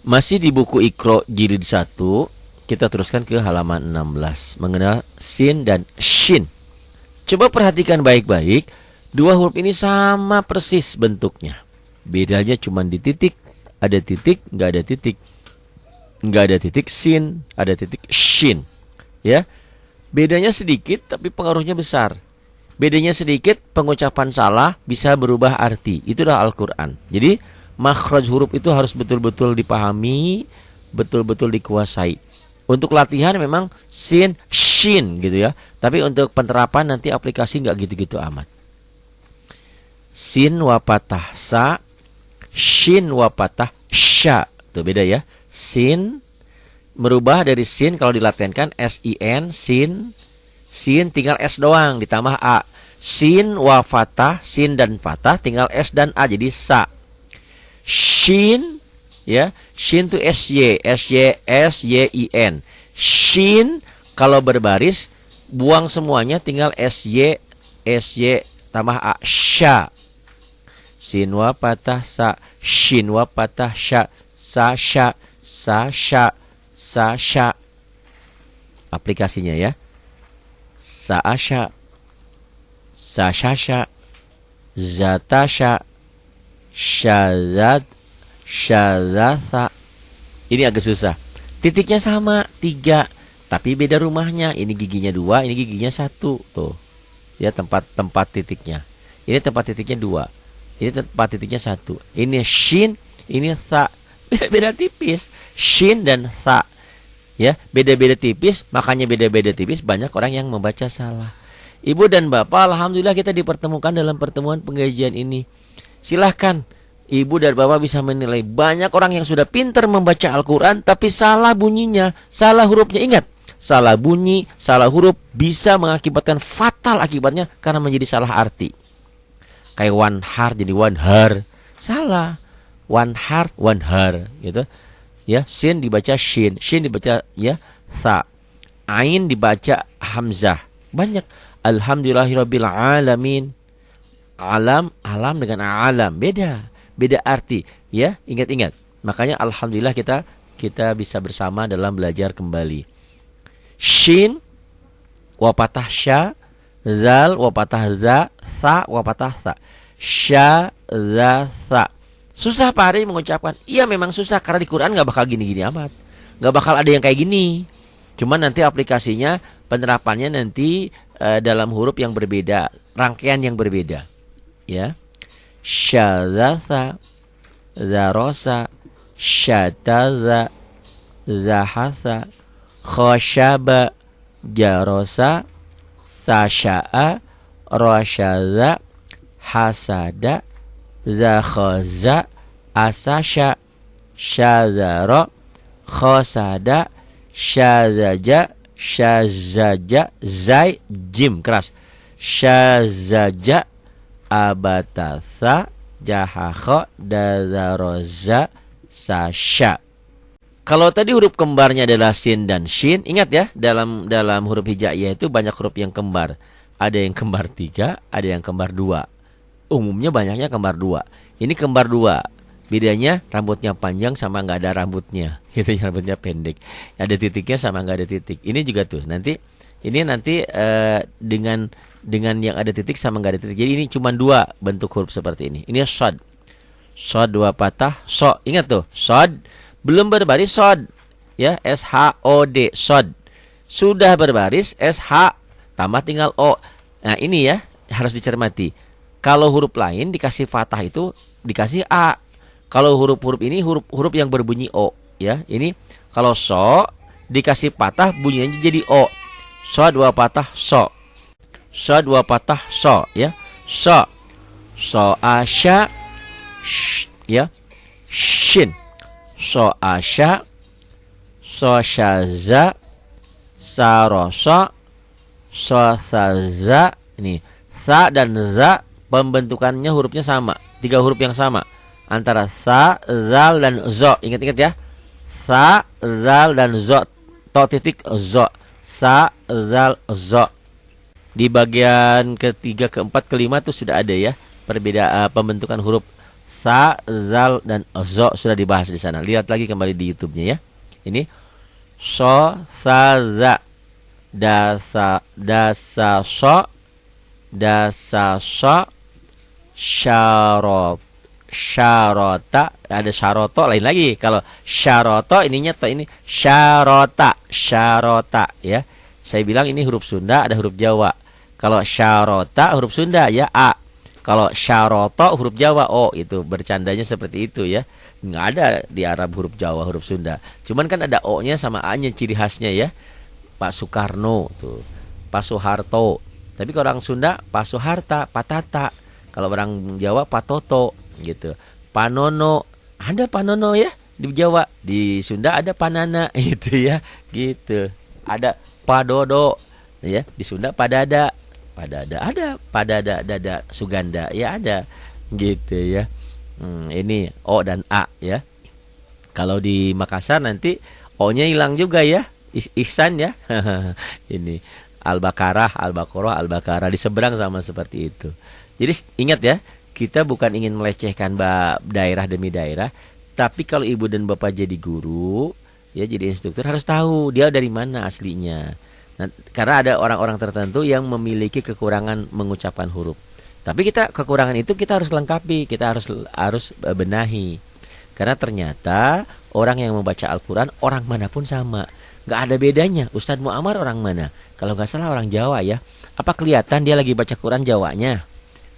Masih di buku Iqra jilid 1, kita teruskan ke halaman 16, mengenal sin dan shin. Coba perhatikan baik-baik, dua huruf ini sama persis bentuknya. Bedanya cuma di titik, ada titik, nggak ada titik. Nggak ada titik sin, ada titik shin. Ya, bedanya sedikit tapi pengaruhnya besar. Bedanya sedikit, pengucapan salah bisa berubah arti. Itulah Al-Quran. Jadi makhraj huruf itu harus betul-betul dipahami, betul-betul dikuasai. Untuk latihan memang sin, shin gitu ya. Tapi untuk penerapan nanti aplikasi nggak gitu-gitu amat. Sin wa patah sa, shin wa patah sya. Itu beda ya. Sin merubah dari sin kalau dilatihkan sin, sin. Sin tinggal S doang ditambah A. Sin wa fatah, sin dan fatah tinggal S dan A jadi sa. Shin ya, shin itu SYIN. Shin kalau berbaris buang semuanya tinggal SY tambah A. Sya. Sin wa patah sa, shin wa patah sya, sa sya, sa sya, sa sya. Aplikasinya ya. Sa'asya, sa'syasya, zatasya, syazad, syazatha. Ini agak susah. Titiknya sama 3, tapi beda rumahnya. Ini giginya 2, ini giginya 1. Tuh. Ya, tempat titiknya. Ini tempat titiknya 2. Ini tempat titiknya 1. Ini shin, ini tha. Beda-beda tipis. Shin dan tha. Ya, beda-beda tipis, makanya beda-beda tipis banyak orang yang membaca salah. Ibu dan Bapak, alhamdulillah kita dipertemukan dalam pertemuan pengajian ini. Silahkan Ibu dan Bapak bisa menilai. Banyak orang yang sudah pintar membaca Al-Quran tapi salah bunyinya, salah hurufnya. Ingat, salah bunyi, salah huruf bisa mengakibatkan fatal akibatnya karena menjadi salah arti. Kayak one har jadi one har. Salah. One har, one har gitu. Ya, sin dibaca shin, shin dibaca ya tha, ain dibaca hamzah. Banyak. Alhamdulillahirabbil alamin. Alam dengan alam beda arti ya. Ingat-ingat. Makanya alhamdulillah kita bisa bersama dalam belajar kembali. Shin wa patah sya, zal wa patah za, tha wa patah tha. Sya za tha. Susah Pak Hari mengucapkan. Iya memang susah karena di Quran gak bakal gini-gini amat. Gak bakal ada yang kayak gini. Cuman nanti aplikasinya, penerapannya nanti dalam huruf yang berbeda, rangkaian yang berbeda. Ya. Syadzatha, zarosa, syataza, zahasa, khosyaba, jarosa, sasya'a, rosyaza, hasada, zakhaza, asasya, syadzara, khosada, syadzaja, syazaja, zai, jim keras. Syazaja, abatatha, jahakho, dazaroza, sasya. Kalau tadi huruf kembarnya adalah sin dan shin, ingat ya, dalam huruf hijaiyah itu banyak huruf yang kembar. Ada yang kembar 3, ada yang kembar 2. Umumnya banyaknya kembar 2. Ini kembar 2. Bedanya rambutnya panjang sama nggak ada rambutnya. Itu rambutnya pendek. Ada titiknya sama nggak ada titik. Ini juga tuh. Nanti dengan yang ada titik sama nggak ada titik. Jadi ini cuma 2 bentuk huruf seperti ini. Ini shad. Shad 2 patah. So. Ingat tuh. Shad. Belum berbaris shad. Ya. S-H-O-D. Shad. Sudah berbaris S-H. Tambah tinggal O. Nah ini ya. Harus dicermati. Kalau huruf lain dikasih fathah itu dikasih A. Kalau huruf-huruf ini huruf yang berbunyi O ya. Ini kalau so dikasih patah bunyinya jadi O. So 2 patah so. So 2 patah so ya. So. So asya ya. Shin. So asya. So syaza. Sarosa. So saza. Ini sa dan za pembentukannya hurufnya sama. 3 huruf yang sama. Antara sa, zal, dan zo. Ingat-ingat ya. Sa, zal, dan zo. To titik zo. Sa, zal, zo. Di bagian ketiga, keempat, kelima itu sudah ada ya. Perbedaan pembentukan huruf sa, zal, dan zo sudah dibahas di sana. Lihat lagi kembali di YouTube-nya ya. Ini so, sa, za, dasa, dasa, so, dasa, so, syarot, syarota, ada syaroto lain lagi. Kalau syaroto ininya to ini syarota, syarota ya. Saya bilang ini huruf Sunda, ada huruf Jawa. Kalau syarota huruf Sunda ya A. Kalau syaroto huruf Jawa O, itu bercandanya seperti itu ya. Nggak ada di Arab huruf Jawa huruf Sunda. Cuman kan ada O-nya sama A-nya ciri khasnya ya. Pak Soekarno tuh, Pak Soeharto. Tapi kalau orang Sunda Pak Soeharta, Pak Tata. Kalau orang Jawa Pak Toto gitu. Panono, ada Panono ya di Jawa. Di Sunda ada Panana itu ya, gitu. Ada Padodo ya, di Sunda Padada. Padada ada, Padada, Dada, Suganda ya ada, gitu ya. Ini O dan A ya. Kalau di Makassar nanti O-nya hilang juga ya, Ihsan ya. Ini Al-Baqarah, Al-Baqarah, Al-Baqarah di seberang sama seperti itu. Jadi ingat ya, kita bukan ingin melecehkan daerah demi daerah, tapi kalau ibu dan bapak jadi guru, ya jadi instruktur harus tahu dia dari mana aslinya. Nah, karena ada orang-orang tertentu yang memiliki kekurangan mengucapkan huruf. Tapi kekurangan itu kita harus lengkapi, kita harus benahi. Karena ternyata orang yang membaca Al-Quran orang manapun sama, nggak ada bedanya. Ustadz Muammar orang mana? Kalau nggak salah orang Jawa ya. Apa kelihatan dia lagi baca Quran Jawanya?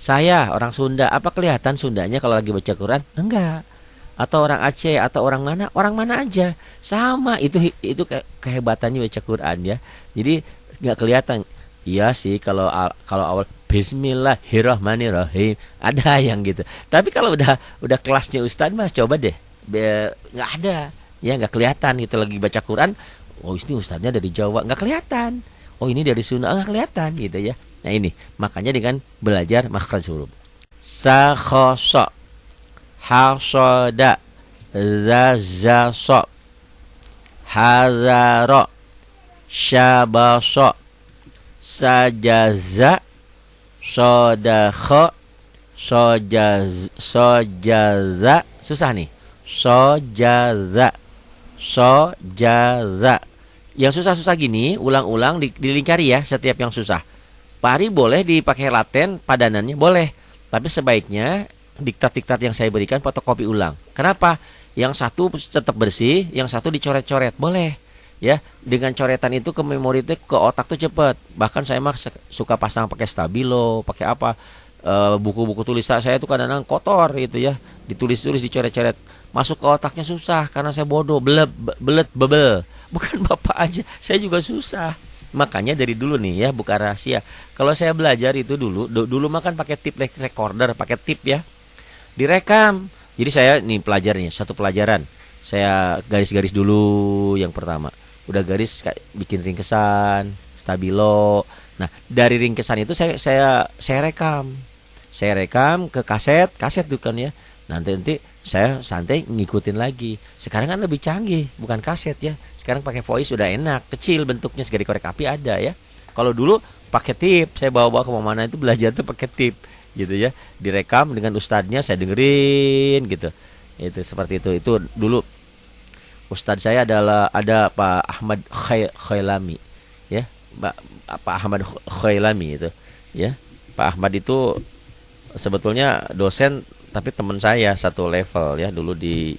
Saya orang Sunda, apa kelihatan Sundanya kalau lagi baca Quran? Enggak. Atau orang Aceh atau orang mana aja sama. Itu kehebatannya baca Quran ya. Jadi nggak kelihatan. Iya sih kalau awal Bismillahirrahmanirrahim ada yang gitu. Tapi kalau udah kelasnya Ustadz mas coba deh, nggak ada ya, nggak kelihatan gitu lagi baca Quran. Oh ini Ustadznya dari Jawa, nggak kelihatan. Oh ini dari Sunda, nggak kelihatan gitu ya. Nah ini makanya dengan belajar makhraj huruf. Sakhoso, hasoda, zazaso, hazaro, syabaso, sajaza, sodakho, sojaza. Susah nih. Sojaza, sojaza. Yang susah-susah gini ulang-ulang dilingkari ya setiap yang susah. Pak Ari boleh dipakai laten padanannya boleh, tapi sebaiknya diktat-diktat yang saya berikan fotokopi ulang. Kenapa? Yang satu tetap bersih, yang satu dicoret-coret boleh. Ya, dengan coretan itu ke memori itu ke otak tuh cepet. Bahkan saya mah suka pasang pakai stabilo, pakai apa? Buku-buku tulisan saya itu kadang-kadang kotor gitu ya. Ditulis-tulis dicoret-coret. Masuk ke otaknya susah karena saya bodoh, belet bebel. Bukan Bapak aja, saya juga susah. Makanya dari dulu nih ya, bukan rahasia. Kalau saya belajar itu dulu makan pakai tape recorder, pakai tape ya. Direkam. Jadi saya nih pelajarnya, satu pelajaran. Saya garis-garis dulu yang pertama. Udah garis bikin ringkesan, stabilo. Nah, dari ringkesan itu saya rekam. Saya rekam ke kaset tuh kan ya. Nanti saya santai ngikutin lagi. Sekarang kan lebih canggih, bukan kaset ya. Sekarang pakai voice udah enak, kecil bentuknya segede korek api ada ya. Kalau dulu pakai tip, saya bawa-bawa ke mana itu belajar tuh pakai tip gitu ya. Direkam dengan ustadznya, saya dengerin gitu. Itu seperti itu. Itu dulu ustadz saya ada Pak Ahmad Khailami ya. Pak Ahmad Khailami itu ya. Pak Ahmad itu sebetulnya dosen tapi teman saya satu level ya, dulu di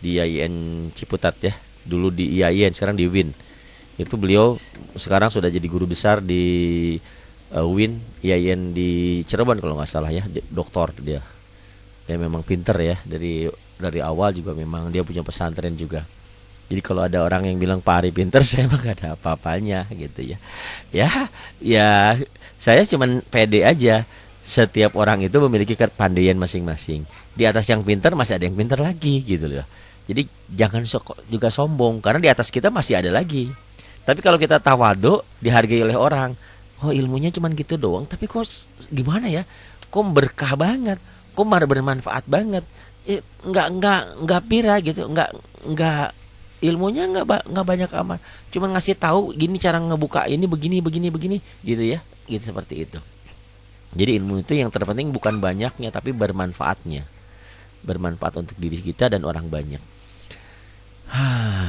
IAIN Ciputat ya. Dulu di IAIN, sekarang di WIN. Itu beliau sekarang sudah jadi guru besar di WIN IAIN di Cirebon kalau nggak salah ya, doktor dia. Dia memang pinter ya, dari awal juga memang dia punya pesantren juga. Jadi kalau ada orang yang bilang Pak Ari pinter, saya mah gak ada apa-apanya gitu ya. Ya saya cuman pede aja. Setiap orang itu memiliki kepandaian masing-masing. Di atas yang pinter masih ada yang pinter lagi gitu loh. Jadi jangan juga sombong, karena di atas kita masih ada lagi. Tapi kalau kita tawadu, dihargai oleh orang. Oh ilmunya cuman gitu doang, tapi kok gimana ya? Kok berkah banget, kok bermanfaat banget. Enggak pira gitu, enggak ilmunya enggak banyak amat. Cuman ngasih tahu gini cara ngebuka ini begini gitu ya. Gitu seperti itu. Jadi ilmu itu yang terpenting bukan banyaknya tapi bermanfaatnya. bermanfaat untuk diri kita dan orang banyak.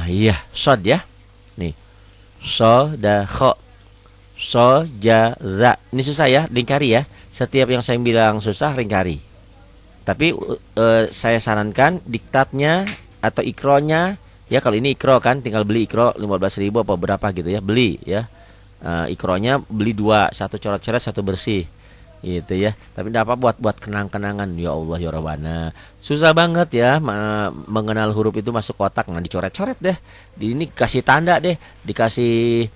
Iya, sod ya. Nih. Sodakho. Sojaza. Ini susah ya, lingkari ya. Setiap yang saya bilang susah, lingkari. Tapi saya sarankan diktatnya atau ikronya, ya kalau ini ikro kan, tinggal beli ikro 15.000 apa berapa gitu ya, beli ya. Ikronya beli 2, satu coret-coret, satu bersih. Gitu ya. Tapi enggak apa buat kenang-kenangan. Ya Allah ya Rabbana. Susah banget ya mengenal huruf itu masuk kotak, nah dicoret-coret deh. Ini kasih tanda deh, dikasih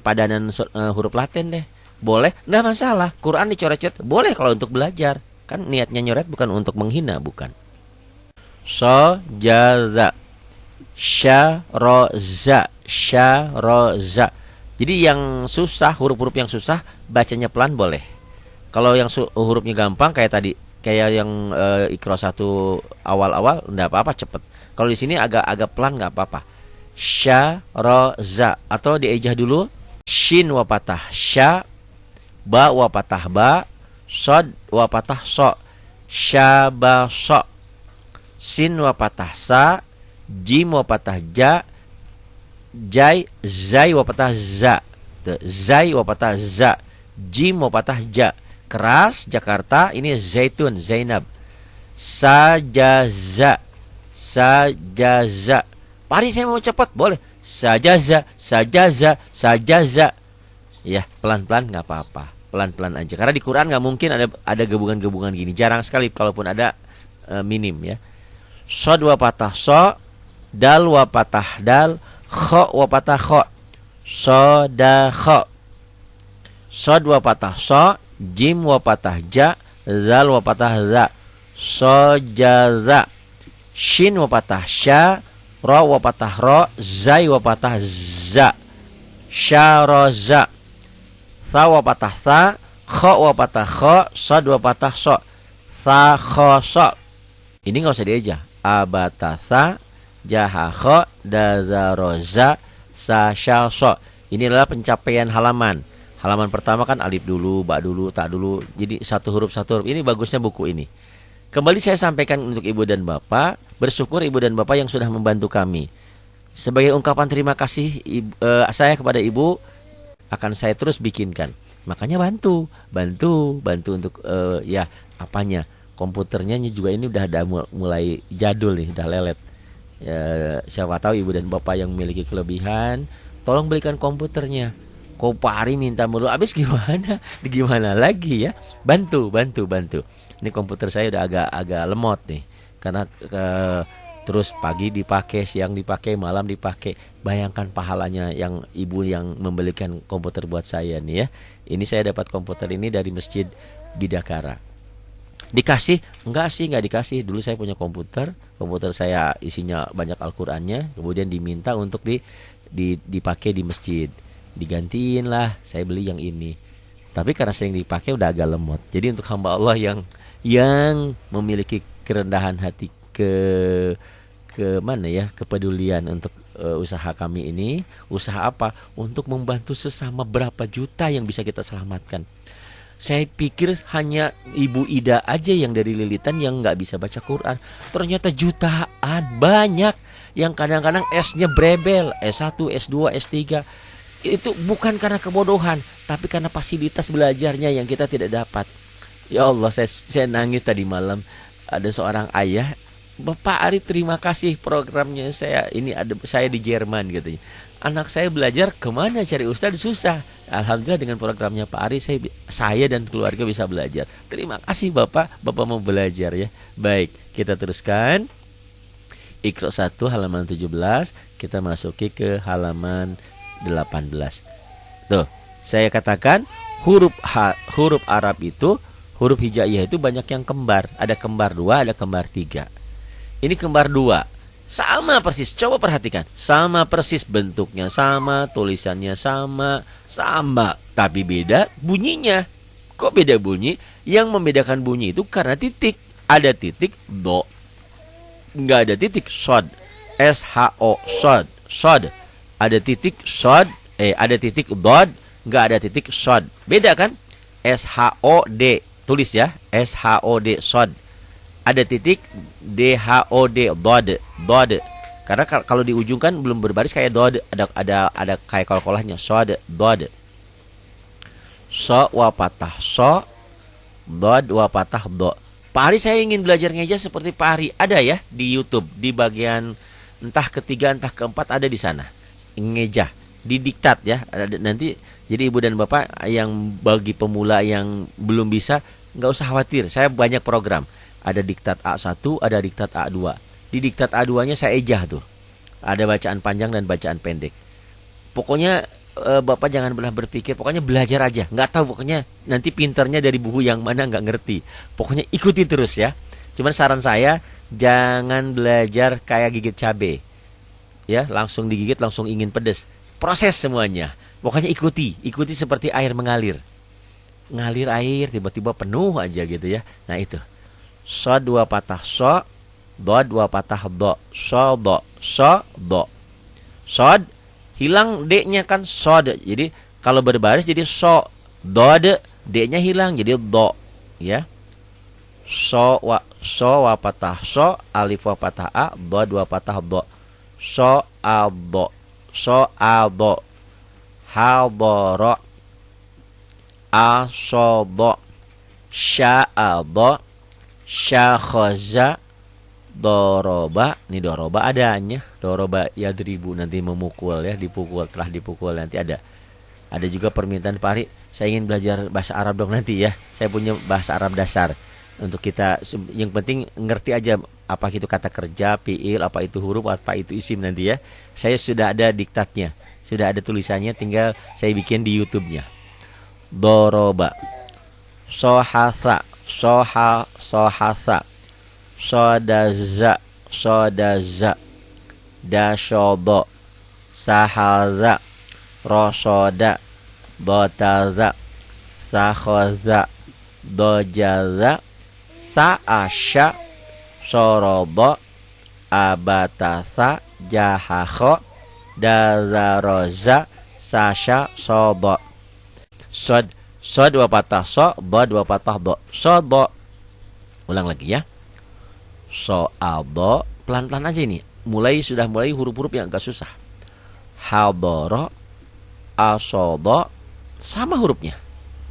padanan huruf Latin deh. Boleh, enggak masalah. Quran dicoret-coret boleh kalau untuk belajar. Kan niatnya nyoret bukan untuk menghina, bukan. Sojaza. Syaroza. Syaroza. Jadi yang susah, huruf-huruf yang susah bacanya pelan boleh. Kalau yang hurufnya gampang kayak tadi, kayak yang Iqra 1 awal-awal enggak apa-apa, cepet. Kalau di sini agak pelan enggak apa-apa. Syaroza atau diejah dulu. Shin wa patah sya, ba wa patah ba, sod wa patah so. Syabaso. Sin wa patah sa, jim wa patah ja, jai zai wa patah za. Zai wa patah za, jim wa patah ja. Keras Jakarta, ini Zaitun, Zainab. Sajaza. Sajaza. Pari saya mau cepat, boleh. Sajaza, sajaza, sajaza. Ya, pelan-pelan enggak apa-apa. Pelan-pelan aja. Karena di Quran enggak mungkin ada gabungan-gabungan gini. Jarang sekali kalaupun ada minim ya. Sod wa patah so, dal wa patah dal, kho wa patah kho. Sodakho. Sod wa patah so, jim wa patah ja, zal wa patah za. Sojaza. Shin wa patah sya, ra wa patah ro, zai wa patah za. Syaroza. Tha wa patah tha, kho wa patah kho, sod wa patah so. Tha kho so. Ini enggak usah diejah. Abatatha jahakho dazaroza sasyaso. Ini adalah pencapaian halaman. Halaman pertama kan alif dulu, ba dulu, ta dulu. Jadi satu huruf. Ini bagusnya buku ini. Kembali saya sampaikan untuk ibu dan bapak. Bersyukur ibu dan bapak yang sudah membantu kami. Sebagai ungkapan terima kasih saya kepada ibu, akan saya terus bikinkan. Makanya bantu untuk ya apanya. Komputernya juga ini udah ada mulai jadul nih, udah lelet. Ya, siapa tahu ibu dan bapak yang memiliki kelebihan, tolong belikan komputernya. Kok Pari minta mulu, habis gimana lagi ya? Bantu. Ini komputer saya udah agak lemot nih, karena terus pagi dipakai, siang dipakai, malam dipakai. Bayangkan pahalanya yang ibu yang membelikan komputer buat saya nih ya. Ini saya dapat komputer ini dari Masjid Bidakara. Dikasih? Enggak dikasih. Dulu saya punya komputer saya isinya banyak Al-Qur'annya, kemudian diminta untuk dipakai di masjid. Digantiin lah, saya beli yang ini. Tapi karena sering dipakai udah agak lemot. Jadi untuk hamba Allah yang memiliki kerendahan hati ke mana ya, kepedulian untuk usaha kami ini. Usaha apa? Untuk membantu sesama berapa juta yang bisa kita selamatkan. Saya pikir hanya Ibu Ida aja yang dari Lilitan yang nggak bisa baca Quran. Ternyata jutaan, banyak yang kadang-kadang S-nya brebel, S1, S2, S3. Itu bukan karena kebodohan, tapi karena fasilitas belajarnya yang kita tidak dapat. Ya Allah, saya nangis tadi malam. Ada seorang ayah, Bapak Ari terima kasih programnya saya. Saya di Jerman katanya. Anak saya belajar kemana cari ustadz susah. Alhamdulillah dengan programnya Pak Ari saya dan keluarga bisa belajar. Terima kasih Bapak mau belajar ya. Baik, kita teruskan. Iqra 1 halaman 17, kita masuki ke halaman 18. Tuh, saya katakan huruf Arab itu, huruf hijaiyah itu banyak yang kembar. Ada kembar 2, ada kembar 3. Ini kembar 2. Sama persis, coba perhatikan. Sama persis bentuknya, sama tulisannya, sama. Tapi beda bunyinya. Kok beda bunyi? Yang membedakan bunyi itu karena titik. Ada titik do, nggak ada titik sod. S-H-O, sod. Ada titik sod, ada titik dod, nggak ada titik sod. Beda kan? S-H-O-D, tulis ya, S-H-O-D, sod. ada titik, DHOD, dod, dod. Karena kalau di ujung kan belum berbaris kayak dod, ada kayak kol-kolahnya, sod, dod. So wa patah so, dod wa patah do. Pak Hari saya ingin belajar ngeja seperti Pak Hari. Ada ya di YouTube, di bagian entah ketiga entah keempat ada di sana. Ngeja, didiktat ya. Nanti jadi ibu dan bapak yang bagi pemula yang belum bisa, nggak usah khawatir. Saya banyak program. Ada diktat A1, ada diktat A2. Di diktat A2-nya saya ejah tuh. Ada bacaan panjang dan bacaan pendek. Pokoknya bapak jangan belah berpikir, pokoknya belajar aja. Nggak tahu pokoknya nanti pinternya dari buku yang mana nggak ngerti. Pokoknya ikuti terus ya. Cuman saran saya jangan belajar kayak gigit cabe. Ya, langsung digigit langsung ingin pedes. Proses semuanya. Pokoknya ikuti seperti air mengalir. Ngalir air tiba-tiba penuh aja gitu ya. Nah itu. So dua patah so, do dua patah do, so do, so do. Sod hilang D-nya kan sod. Jadi kalau berbaris jadi so, do D-nya hilang jadi do, ya. So wa patah so, alif wa patah a, do dua patah do. So aldo, so aldo. Hadoro, asobo, sya'abo, syakhoza, doroba. Ini doroba adanya. Doroba yadribu, nanti memukul ya, dipukul, telah dipukul nanti ada. Ada juga permintaan Pak Ari, saya ingin belajar bahasa Arab dong nanti ya. Saya punya bahasa Arab dasar. Untuk kita, yang penting ngerti aja apa itu kata kerja, fiil, apa itu huruf, apa itu isim nanti ya. Saya sudah ada diktatnya, sudah ada tulisannya, tinggal saya bikin di YouTube-nya. Doroba, sohasa, sohasa, sodaza, sodaza, dashobo, sahaza, rosoda, botaza, sakhoza, dojaza, sa'asya, sorobo, abatasa, jahakho, dazaroza, sasya, sobo. Sod dua patah so, bo dua patah do, sobo. Ulang lagi ya. So albo, pelan-pelan aja ini. Sudah mulai huruf-huruf yang agak susah. Hadoro, asobo, sama hurufnya.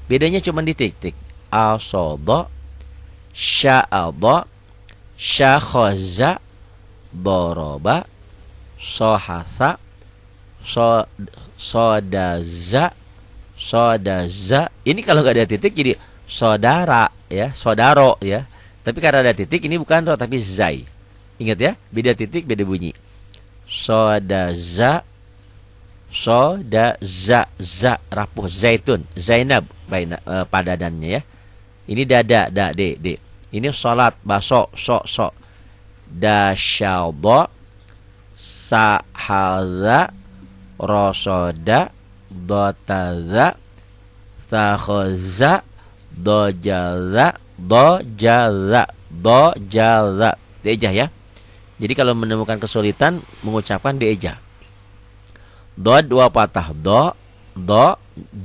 Bedanya cuma di titik. Asobo, sya'abo, syakhoza, doroba, sohasa, sodaza, sodaza. Ini kalau nggak ada titik jadi saudara ya, saudaro ya. Tapi karena ada titik ini bukan ro tapi zai. Ingat ya, beda titik beda bunyi. Sodaza, sodaza, za rapuh zaitun, Zainab padadannya ya. Ini dada, de. Ini salat, baso, so. Dasyalbo, sahaza, rosoda, botaza, sakhoza, dojala, diejah ya. Jadi kalau menemukan kesulitan mengucapkan diejah. Do dua patah do,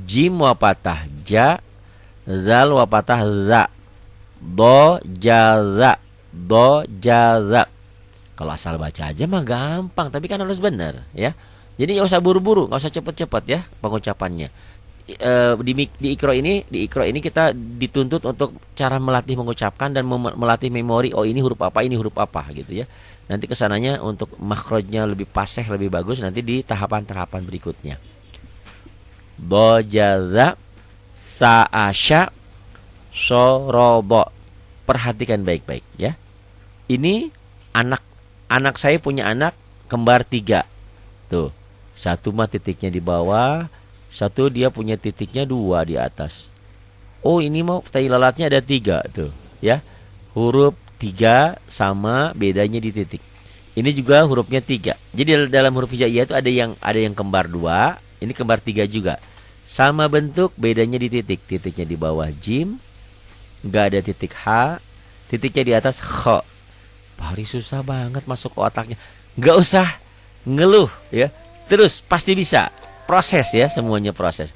jim wa patah ja, zal wa patah za, dojala. Kalau asal baca aja mah gampang, tapi kan harus benar ya. Jadi nggak usah buru-buru, nggak usah cepet-cepet ya pengucapannya. Di ikro ini kita dituntut untuk cara melatih mengucapkan dan melatih memori. Oh ini huruf apa gitu ya. Nanti kesananya untuk makhrajnya lebih fasih, lebih bagus nanti di tahapan-tahapan berikutnya. Bojaza, sa'asya, sorobo. Perhatikan baik-baik ya. Ini anak saya punya anak kembar 3. Tuh, satu mah titiknya di bawah, satu dia punya titiknya 2 di atas. Oh ini mau tai lalatnya ada 3 tuh ya. Huruf 3 sama bedanya di titik. Ini juga hurufnya 3. Jadi dalam huruf hijaiyah itu ada yang kembar 2, ini kembar 3 juga. Sama bentuk, bedanya di titik. Titiknya di bawah jim, enggak ada titik H, titiknya di atas kho. Hari susah banget masuk ke otaknya. Enggak usah ngeluh ya. Terus pasti bisa. Proses ya, semuanya proses.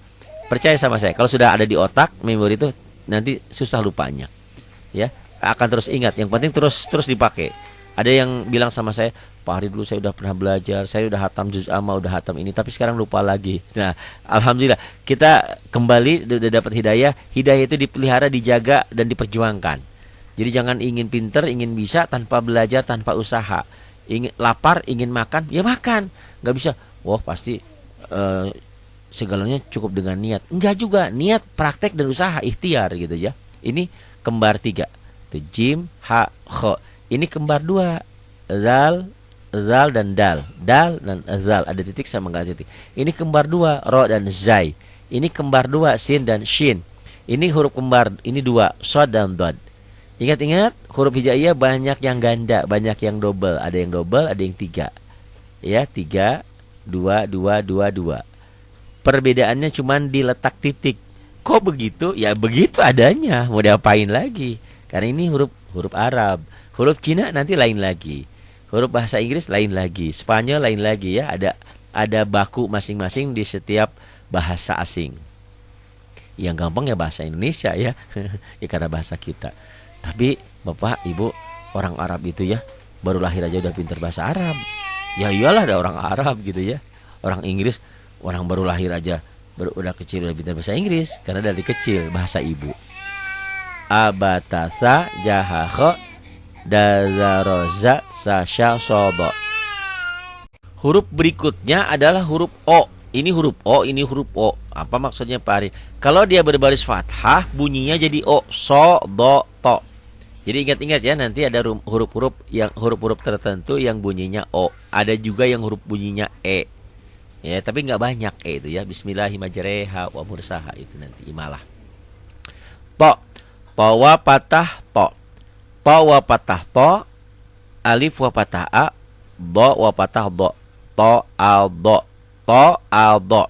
Percaya sama saya, kalau sudah ada di otak memori itu nanti susah lupanya. Ya. akan terus ingat. Yang penting terus dipakai. Ada yang bilang sama saya, Pak Hari dulu saya udah pernah belajar, saya udah hatam juz amma, udah hatam ini, tapi sekarang lupa lagi. Nah, alhamdulillah kita kembali udah dapat hidayah. Hidayah itu dipelihara, dijaga dan diperjuangkan. Jadi jangan ingin pinter, ingin bisa tanpa belajar, tanpa usaha. Ingin lapar, ingin makan, ya makan. Nggak bisa, wah pasti segalanya cukup dengan niat. Enggak juga, niat, praktek dan usaha, ikhtiar gitu ya. Ini kembar 3. Itu jim, ha, kho. Ini kembar 2. Zal dan dal. Dal dan zal. Ada titik sama enggak titik. Ini kembar 2. Ro dan zai. Ini kembar 2. Sin dan shin. Ini huruf kembar. Ini 2. Sod dan dod. Ingat-ingat, huruf hijaiyah banyak yang ganda, banyak yang double. Ada yang double, ada yang 3. Ya, 3, 2, 2, 2, 2. Perbedaannya cuma di letak titik. Kok begitu? Ya begitu adanya. Mau diapain lagi? Karena ini huruf Arab. Huruf Cina nanti lain lagi. Huruf bahasa Inggris lain lagi. Spanyol lain lagi ya. Ada baku masing-masing di setiap bahasa asing. Yang gampang ya bahasa Indonesia ya. Ya karena bahasa kita. Tapi Bapak, Ibu, orang Arab itu ya baru lahir aja udah pintar bahasa Arab. Ya iyalah ada orang Arab gitu ya. Orang Inggris, orang baru lahir aja udah kecil udah pintar bahasa Inggris karena dari kecil bahasa ibu. Abatasa jahakho dazaroza sasha sobo. Huruf berikutnya adalah huruf O. Ini huruf O, ini huruf O. Apa maksudnya Pak Ari? Kalau dia berbaris fathah, bunyinya jadi O. So, do, to. Jadi ingat-ingat ya, nanti ada huruf-huruf tertentu yang bunyinya O. Ada juga yang huruf bunyinya E. Ya, tapi nggak banyak itu ya. Bismillahirrahmanirrahim wa mursaha itu nanti imalah. To. To wa patah to. To wa patah to. Alif wa patah a. Do wa patah do. To al do. To al do.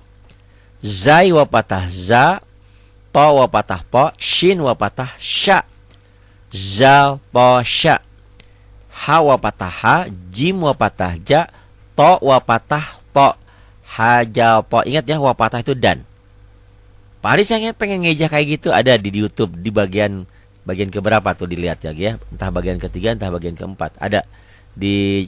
Zai wa patah za. To wa patah to. Shin wa patah sya. Za to sya. Ha wa patah ha. Jim wa patah ja. To wa patah to. Hajal po. Ingat ya, wapatah itu dan. Pak Haris yang pengen ngejah kayak gitu ada di YouTube di bagian keberapa tuh dilihat ya. Entah bagian ketiga, entah bagian keempat. Ada di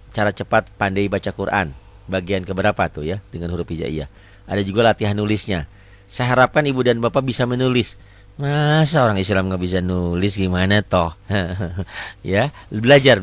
cara cepat pandai baca Quran. Bagian keberapa tuh ya dengan huruf hijaiyah. Ada juga latihan nulisnya. Saya harapkan ibu dan bapak bisa menulis. Masa orang Islam nggak bisa nulis, gimana toh? Ya, belajar.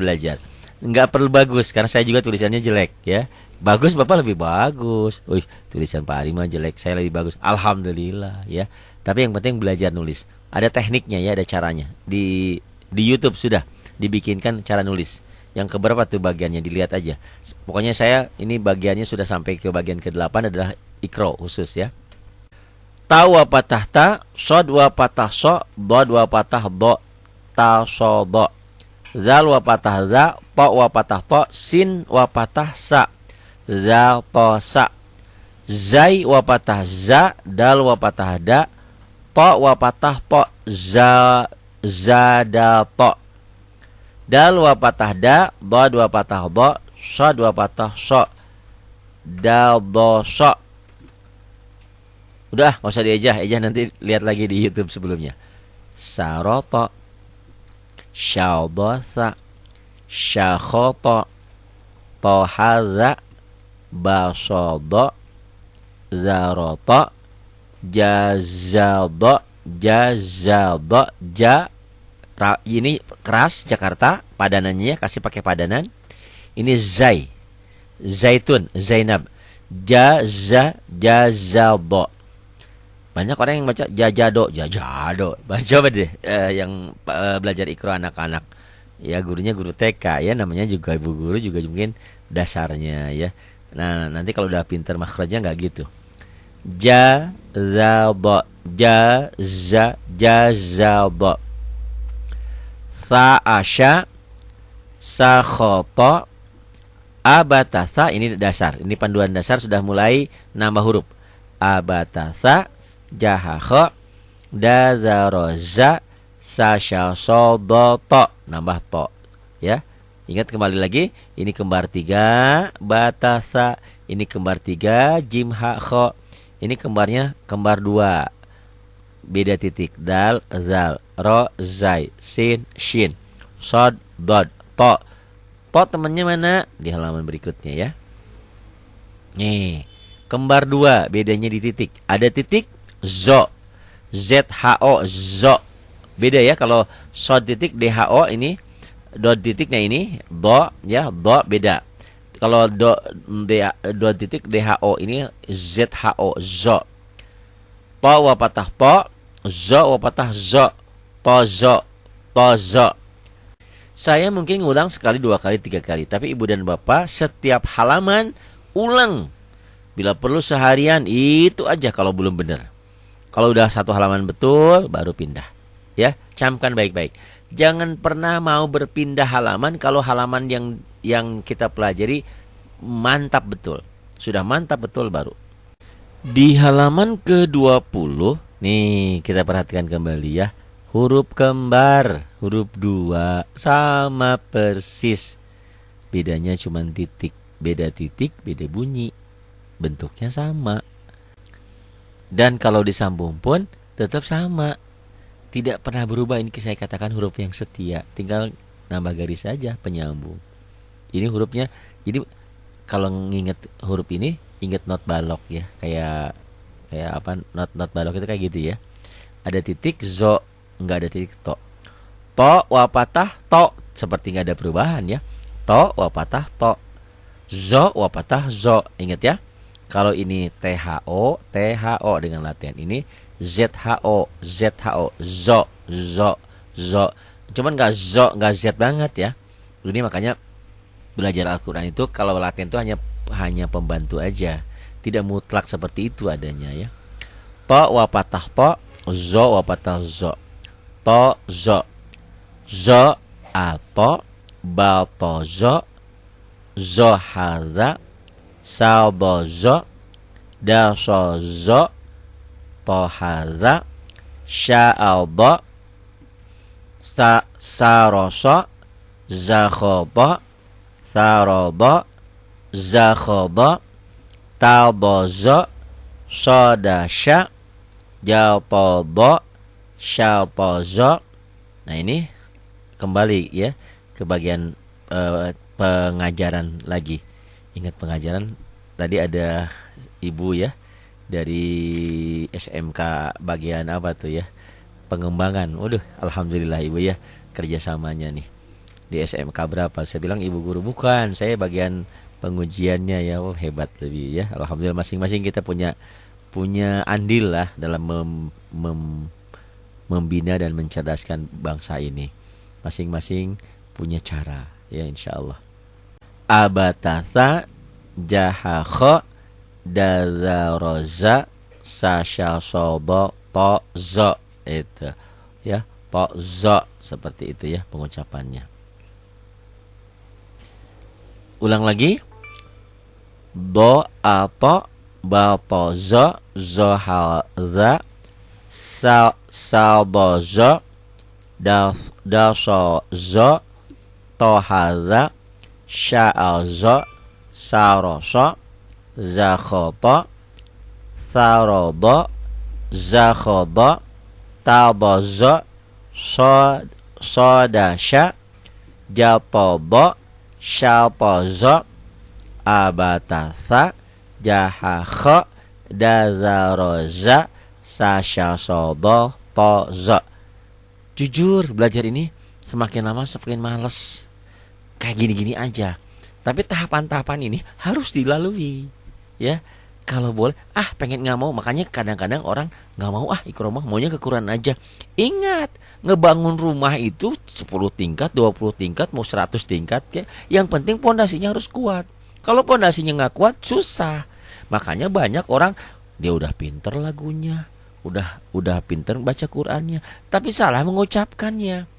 Nggak perlu bagus karena saya juga tulisannya jelek ya. Bagus bapak lebih bagus. Wih, tulisan Pak Ari mah jelek, saya lebih bagus. Alhamdulillah ya. Tapi yang penting belajar nulis. Ada tekniknya ya, ada caranya. Di YouTube sudah dibikinkan cara nulis. Yang keberapa tuh bagiannya dilihat aja. Pokoknya saya ini bagiannya sudah sampai ke bagian ke-8 adalah ikro khusus ya. Ta wa patah ta, sod wa patah so, dod wa patah do, ta so do. Zal wa patah za, po wa patah to, sin wa patah sa. Zal to sa. Zai wa patah za, dal wa patah da, to wa patah to, za dal to. Dal wa patah da, dod wa patah do, sod wa patah so, dal do so. Udah, nggak usah diejah nanti lihat lagi di YouTube sebelumnya. Saroto, syaldosa, syakhoto, tohaza, basodo, zaroto, jazaldo, ini keras Jakarta padanannya ya, kasih pakai padanan. Ini zai, zaitun, zainab, jazaldo. Banyak orang yang baca jajado. Coba deh yang belajar ikro anak-anak. Ya gurunya guru TK ya, namanya juga ibu guru juga mungkin dasarnya ya. Nah, nanti kalau udah pinter makhrajnya enggak gitu. Jazaldo, jazaldo. Sa'asya, sakhoto, abatasa, ini dasar. Ini panduan dasar sudah mulai nambah huruf. Abatasa, jahakho, dazaroza, sasyasodoto, nambah to ya. Ingat kembali lagi, ini kembar 3 batasa, ini kembar 3 jim hakho, ini kembarnya kembar 2 beda titik. Dal, zal, ro, zai, sin, shin, sod, dod, po. Po temannya mana? Di halaman berikutnya ya. Nih, kembar dua, bedanya di titik. Ada titik zo, ZHO, zo. Beda ya, kalau sod titik DHO ini, dot titiknya ini do ya, do beda. Kalau do titik DHO ini ZHO, zo. Po wa patah po, zo wa patah zo, pozo, pozo. Saya mungkin ngulang sekali, dua kali, tiga kali, tapi ibu dan bapak setiap halaman ulang. Bila perlu seharian, itu aja kalau belum benar. Kalau udah satu halaman betul, baru pindah. Ya, camkan baik-baik. Jangan pernah mau berpindah halaman kalau halaman yang kita pelajari mantap betul. Sudah mantap betul baru. Di halaman ke-20, nih kita perhatikan kembali ya. Huruf kembar, huruf 2 sama persis. Bedanya cuma titik. Beda titik, beda bunyi. Bentuknya sama. Dan kalau disambung pun tetap sama. Tidak pernah berubah. Ini saya katakan huruf yang setia. Tinggal nambah garis saja penyambung. Ini hurufnya. Jadi kalau nginget huruf ini, ingat not balok ya. Kayak apa? Not balok itu kayak gitu ya. Ada titik zo, enggak ada titik to. Po wa patah to, seperti enggak ada perubahan ya. To wa patah to. Zo wa patah zo. Ingat ya. Kalau ini THO, THO dengan latihan ini ZHO, ZHO, zo, zo, zo. Cuman enggak zo, enggak Z banget ya. Ini makanya belajar Al-Qur'an itu kalau latihan itu hanya pembantu aja. Tidak mutlak seperti itu adanya ya. Po wa patah po, zo wa patah zo. Po zo. Zo apo, ba po zo. Zo hadza, sa bo zo, da so zo, po hadza, sha al bo, sa ro so, za kho bo, sa ro bo, za kho bo, ta bo zo, so da sha, ja po bo, sha po zo. Nah ini kembali ya ke bagian pengajaran lagi. Ingat pengajaran tadi ada ibu ya dari SMK bagian apa tuh ya, pengembangan. Waduh, alhamdulillah ibu ya kerjasamanya nih di SMK berapa. Saya bilang ibu guru, bukan, saya bagian pengujiannya ya. Oh, hebat lebih ya. Alhamdulillah masing-masing kita punya andil lah dalam membina dan mencerdaskan bangsa ini. Masing-masing punya cara ya, insyaallah. Abatasa jahakho dazaroza sasyasobo pozo. Itu ya, pozo, seperti itu ya pengucapannya. Ulang lagi. Do apo ba pozo zohalza salbozo daso zo tohaza sya'azo saroso zakhoto tharobo zakhodo tabozo sodasha japobo shalpozo abatasa jahakho dazaroza sasyasobo pozo. Jujur belajar ini semakin lama semakin males. Kayak gini-gini aja. Tapi tahapan-tahapan ini harus dilalui ya. Kalau boleh, pengen nggak mau. Makanya kadang-kadang orang nggak mau ikromah, maunya ke Quran aja. Ingat, ngebangun rumah itu 10 tingkat, 20 tingkat, mau 100 tingkat ya. Yang penting pondasinya harus kuat. Kalau pondasinya nggak kuat, susah. Makanya banyak orang, dia udah pinter lagunya, udah pinter baca Qurannya, tapi salah mengucapkannya,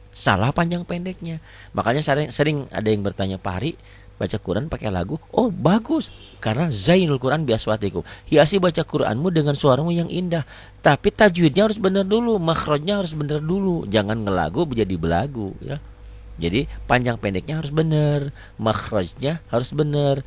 salah panjang pendeknya. Makanya sering ada yang bertanya, Pak Hari, baca Quran pakai lagu? Oh bagus, karena Zainul Quran biaswatikum, hiasi baca Quranmu dengan suaramu yang indah. Tapi tajwidnya harus benar dulu, makhrajnya harus benar dulu. Jangan ngelagu menjadi belagu ya. Jadi panjang pendeknya harus benar, makhrajnya harus benar.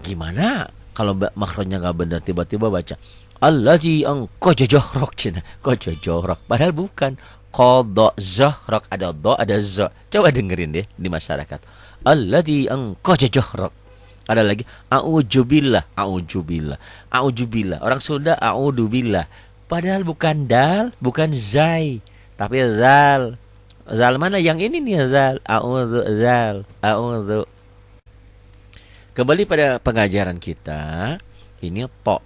Gimana kalau makhrajnya nggak benar, tiba-tiba baca Allazi angqaja jahrok cina. Qaja jahrok. Padahal bukan. Qadha zahrok, ada dha ada za. Coba dengerin deh di masyarakat. Allazi angqaja jahrok. Ada lagi a'udzubillah, a'udzubillah. A'udzubillah. Orang Sunda a'udzubillah. Padahal bukan dal, bukan zai, tapi zal. Zal mana yang ini nih zal? A'udzu zal. A'udzu. Kembali pada pengajaran kita. Ini po.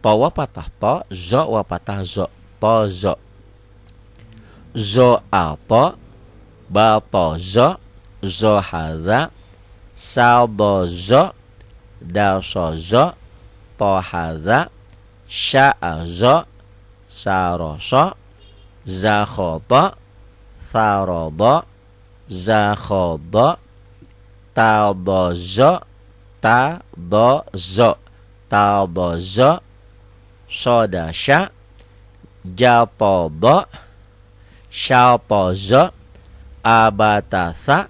Po wa patah po, zo wa patah zo. Po zo. Zo apa? Ba po zo. Zo hadza. Sa bo zo. Da so zo. Po hadza. Sya zo. Sa ro so. Za khoba. Tha roba. Za khoba. Ta bo zo. Ta bo zo. Ta bo zo. Soda sya. Japobo. Syapozo. Abatasa.